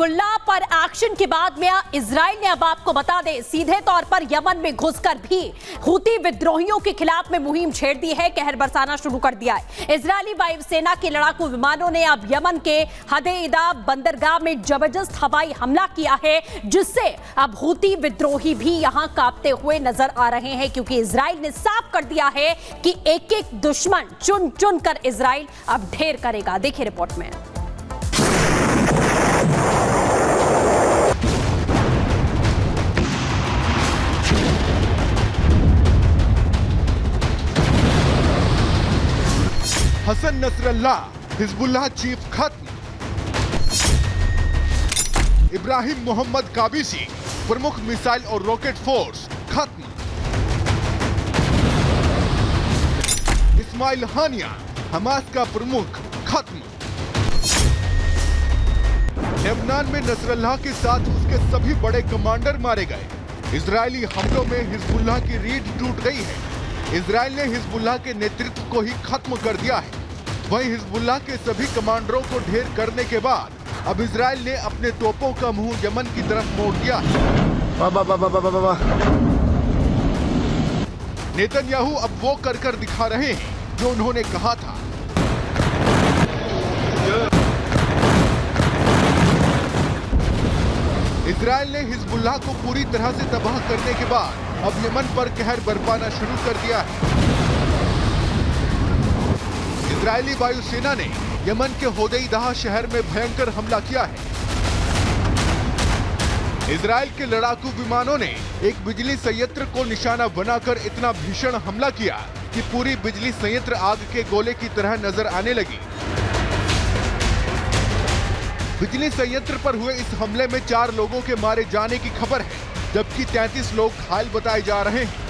Hezbollah पर action के बाद में इजराइल ने, अब आपको बता दें, सीधे तौर पर यमन में घुसकर भी हूती विद्रोहियों के खिलाफ में मुहिम छेड़ दी है, कहर बरसाना शुरू कर दिया है। इजरायली वायुसेना के लड़ाकू विमानों ने अब यमन के हदेइदा बंदरगाह में जबरदस्त हवाई हमला किया है, जिससे अब हूती विद्रोही भी यहां कांपते हुए नजर आ रहे हैं, क्योंकि इजराइल ने साफ कर दिया है कि एक एक दुश्मन चुन चुन कर इजराइल अब ढेर करेगा। देखिए रिपोर्ट में। हसन नसरल्लाह हिजबुल्लाह चीफ खत्म। इब्राहिम मोहम्मद काबिसी प्रमुख मिसाइल और रॉकेट फोर्स खत्म। इस्माइल हानिया हमास का प्रमुख खत्म। लेबनान में नसरल्लाह के साथ उसके सभी बड़े कमांडर मारे गए। इजरायली हमलों में हिजबुल्लाह की रीढ़ टूट गई है। इजराइल ने हिजबुल्लाह के नेतृत्व को ही खत्म कर दिया है। वहीं हिजबुल्लाह के सभी कमांडरों को ढेर करने के बाद अब इजराइल ने अपने तोपों का मुंह यमन की तरफ मोड़ दिया है। नेतन्याहू अब वो कर दिखा रहे हैं जो उन्होंने कहा था। इजराइल ने हिजबुल्लाह को पूरी तरह से तबाह करने के बाद अब यमन पर कहर बरपाना शुरू कर दिया है। इजरायली वायुसेना ने यमन के होदेइदा शहर में भयंकर हमला किया है। इजराइल के लड़ाकू विमानों ने एक बिजली संयंत्र को निशाना बनाकर इतना भीषण हमला किया कि पूरी बिजली संयंत्र आग के गोले की तरह नजर आने लगी। बिजली संयंत्र पर हुए इस हमले में 4 लोगों के मारे जाने की खबर है, जबकि 33 लोग घायल बताए जा रहे हैं।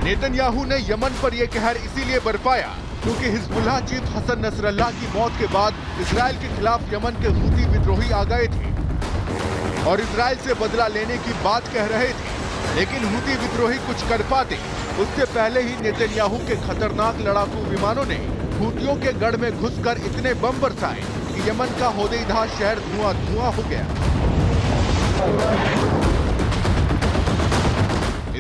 नेतन्याहू ने यमन पर यह कहर इसीलिए बरपाया क्योंकि हिजबुल्लाह चीफ हसन नसरल्लाह की मौत के बाद इजराइल के खिलाफ यमन के हूती विद्रोही आ गए थे और इजराइल से बदला लेने की बात कह रहे थे, लेकिन हूती विद्रोही कुछ कर पाते उससे पहले ही नेतन्याहू के खतरनाक लड़ाकू विमानों ने हूतियों के गढ़ में घुसकर इतने बम बरसाए कि यमन का होदेइदा शहर धुआं हो गया।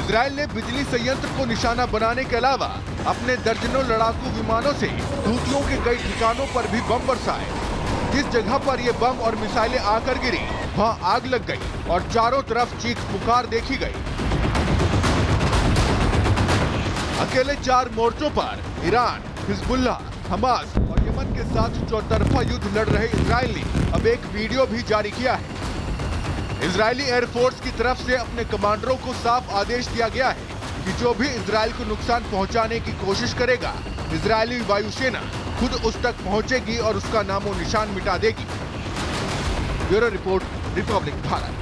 इजराइल ने बिजली संयंत्र को निशाना बनाने के अलावा अपने दर्जनों लड़ाकू विमानों से हूतियों के कई ठिकानों पर भी बम बरसाए। जिस जगह पर ये बम और मिसाइलें आकर गिरी वहां आग लग गई और चारों तरफ चीख पुकार देखी गई। अकेले 4 मोर्चों पर ईरान, हिजबुल्लाह, हमास और यमन के साथ चौतरफा युद्ध लड़ रहे इजराइल ने अब एक वीडियो भी जारी किया है। इजरायली एयरफोर्स की तरफ से अपने कमांडरों को साफ आदेश दिया गया है कि जो भी इजराइल को नुकसान पहुंचाने की कोशिश करेगा, इजरायली वायुसेना खुद उस तक पहुंचेगी और उसका नामो निशान मिटा देगी। Bureau report, Republic Bharat.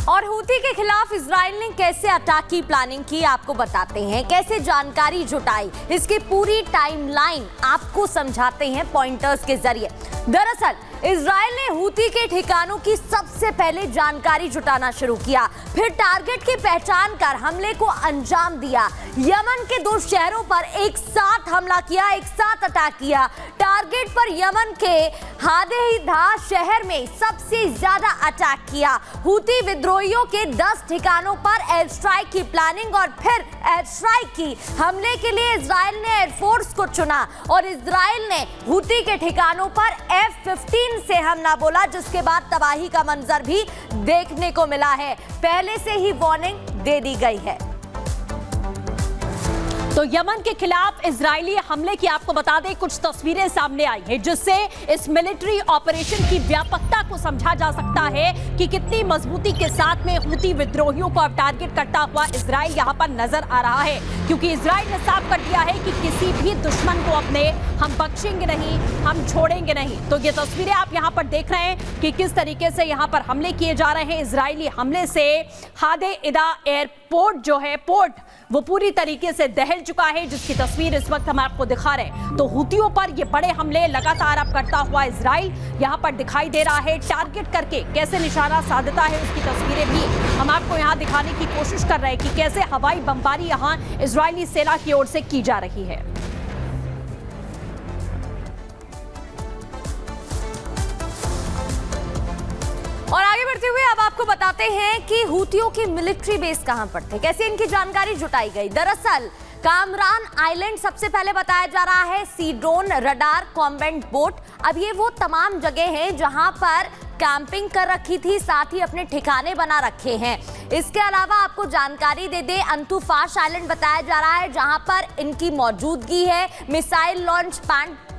और हूती के खिलाफ इजराइल ने कैसे अटैक की प्लानिंग की आपको बताते हैं, कैसे जानकारी जुटाई, इसकी पूरी टाइमलाइन आपको समझाते हैं पॉइंटर्स के जरिए। दरअसल इजराइल ने हूती के ठिकानों की सबसे पहले जानकारी जुटाना शुरू किया, फिर टारगेट की पहचान कर हमले को अंजाम दिया। यमन के 2 शहरों पर एक साथ हमला किया, एक साथ अटैक किया। टारगेट पर यमन के हादेइदा शहर में सबसे ज्यादा अटैक किया। हूती विद्रोहियों के 10 ठिकानों पर एयर स्ट्राइक की प्लानिंग और फिर एयर स्ट्राइक की। हमले के लिए इजराइल ने एयरफोर्स को चुना और इजराइल ने हूती के ठिकानों पर F-15 से हमला बोला, जिसके बाद तबाही का मंजर भी देखने को मिला है। पहले से ही वार्निंग दे दी गई है। तो यमन के खिलाफ इजरायली हमले की आपको बता दें कुछ तस्वीरें सामने आई हैं, जिससे इस मिलिट्री ऑपरेशन की व्यापकता को समझा जा सकता है कि कितनी मजबूती के साथ में हूती विद्रोहियों को अब टारगेट करता हुआ इजराइल यहां पर नजर आ रहा है, क्योंकि इजराइल ने साफ कर दिया है कि किसी भी दुश्मन को अपने हम बख्शेंगे नहीं, हम छोड़ेंगे नहीं। तो ये तस्वीरें आप यहां पर देख रहे हैं कि किस तरीके से यहां पर हमले किए जा रहे हैं। इजरायली हमले से हादेइदा पोर्ट जो है वो पूरी तरीके से दहल चुका है, जिसकी तस्वीर इस वक्त हम आपको दिखा रहे हैं। तो हूतियों पर ये बड़े हमले लगातार अब करता हुआ इजराइल यहां पर दिखाई दे रहा है। टारगेट करके कैसे निशाना साधता है उसकी तस्वीरें भी हम आपको यहां दिखाने की कोशिश कर रहे हैं कि कैसे हवाई बमबारी यहां इजरायली सेना की ओर से की जा रही है। और आगे बढ़ते हुए अब आपको बताते हैं कि हूतियों की मिलिट्री बेस कहां पर थे, कैसे इनकी जानकारी जुटाई गई। दरअसल कामरान आइलैंड सबसे पहले बताया जा रहा है सी ड्रोन, रडार, कॉम्बैट बोट। अब ये वो तमाम जगह हैं जहां पर कैंपिंग कर रखी थी, साथ ही अपने ठिकाने बना रखे हैं। इसके अलावा आपको जानकारी दे दे, अंतुफाश आइलैंड बताया जा रहा है जहां पर इनकी मौजूदगी है। मिसाइल लॉन्च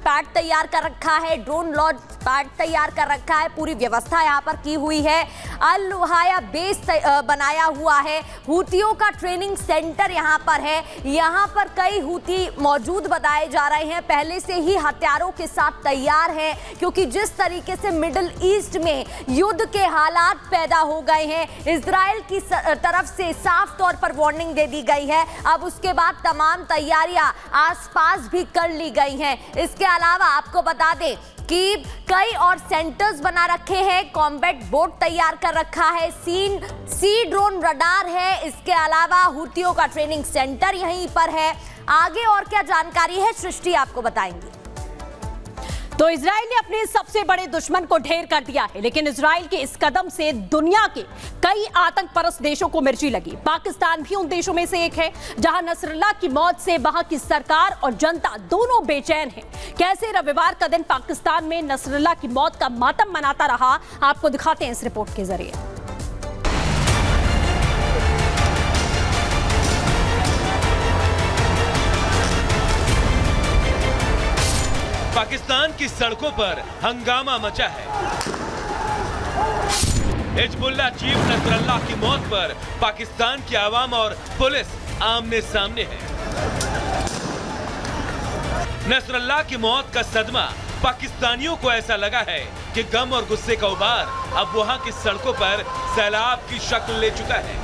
पैड तैयार कर रखा है, ड्रोन लॉन्च पैड तैयार कर रखा है, पूरी व्यवस्था यहाँ पर की हुई है। अल लुहाया बेस बनाया हुआ है। हूतियों का ट्रेनिंग सेंटर यहाँ पर है। यहाँ पर कई हूती मौजूद बताए जा रहे हैं, पहले से ही हथियारों के साथ तैयार हैं, क्योंकि जिस तरीके से मिडिल ईस्ट में युद्ध के हालात पैदा हो गए हैं, इजराइल की तरफ से साफ तौर पर वार्निंग दे दी गई है। अब उसके बाद तमाम तैयारियां आसपास भी कर ली गई हैं। इसके अलावा आपको बता दें कि कई और सेंटर्स बना रखे हैं, कॉम्बैट बोट तैयार कर रखा है, सी ड्रोन रडार है। इसके अलावा हूतियों का ट्रेनिंग सेंटर यहीं पर है। आगे और क्या जानकारी है सृष्टि आपको बताएंगी। तो इजराइल ने अपने सबसे बड़े दुश्मन को ढेर कर दिया है, लेकिन इजराइल के इस कदम से दुनिया के कई आतंक परस्त देशों को मिर्ची लगी। पाकिस्तान भी उन देशों में से एक है जहां नसरुल्लाह की मौत से वहां की सरकार और जनता दोनों बेचैन हैं। कैसे रविवार का दिन पाकिस्तान में नसरुल्लाह की मौत का मातम मनाता रहा, आपको दिखाते हैं इस रिपोर्ट के जरिए। पाकिस्तान की सड़कों पर हंगामा मचा है। हिजबुल्लाह चीफ नसरुल्लाह की मौत पर पाकिस्तान की आवाम और पुलिस आमने सामने है। नसरुल्लाह की मौत का सदमा पाकिस्तानियों को ऐसा लगा है कि गम और गुस्से का उबार अब वहां की सड़कों पर सैलाब की शक्ल ले चुका है।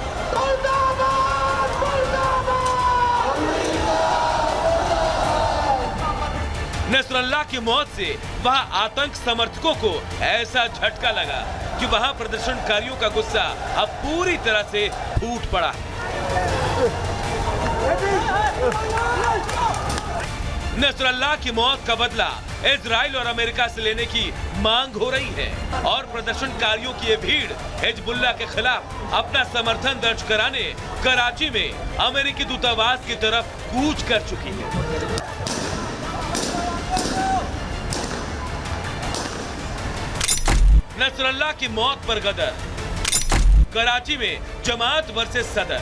नसरुल्लाह की मौत से वहां आतंक समर्थकों को ऐसा झटका लगा कि वहां प्रदर्शनकारियों का गुस्सा अब पूरी तरह से फूट पड़ा है। नसरुल्लाह की मौत का बदला इजराइल और अमेरिका से लेने की मांग हो रही है और प्रदर्शनकारियों की ये भीड़ हिजबुल्लाह के खिलाफ अपना समर्थन दर्ज कराने कराची में अमेरिकी दूतावास की तरफ कूच कर चुकी है। नसरुल्लाह की मौत पर गदर, कराची में जमात वर्सेस सदर।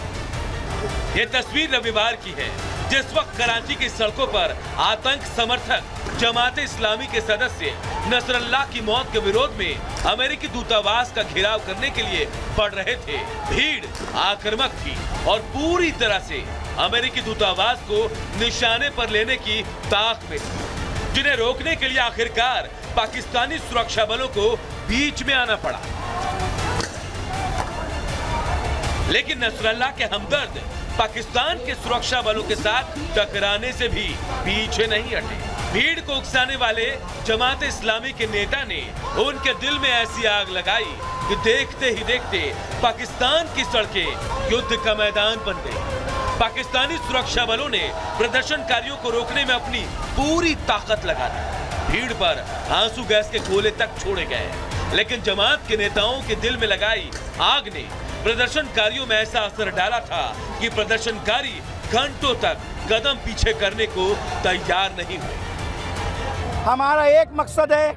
ये तस्वीर रविवार की है, जिस वक्त कराची की सड़कों पर आतंक समर्थक जमात इस्लामी के सदस्य नसरुल्लाह की मौत के विरोध में अमेरिकी दूतावास का घेराव करने के लिए बढ़ रहे थे। भीड़ आक्रामक थी और पूरी तरह से अमेरिकी दूतावास को निशाने पर लेने की ताक में थी, जिन्हें रोकने के लिए आखिरकार पाकिस्तानी सुरक्षा बलों को बीच में आना पड़ा। लेकिन नसरुल्लाह के हमदर्द पाकिस्तान के सुरक्षा बलों के साथ टकराने से भी पीछे नहीं हटे। भीड़ को उकसाने वाले जमात इस्लामी के नेता ने उनके दिल में ऐसी आग लगाई कि देखते ही देखते पाकिस्तान की सड़कें युद्ध का मैदान बन गई। पाकिस्तानी सुरक्षा बलों ने प्रदर्शनकारियों को रोकने में अपनी पूरी ताकत लगा दी। भीड़ पर आंसू गैस के गोले तक छोड़े गए, लेकिन जमात के नेताओं के दिल में लगाई आग ने प्रदर्शनकारियों में ऐसा असर डाला था कि प्रदर्शनकारी घंटों तक कदम पीछे करने को तैयार नहीं हुए। हमारा एक मकसद है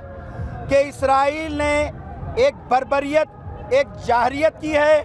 कि इस्राइल ने एक बर्बरियत, एक जाहरियत की है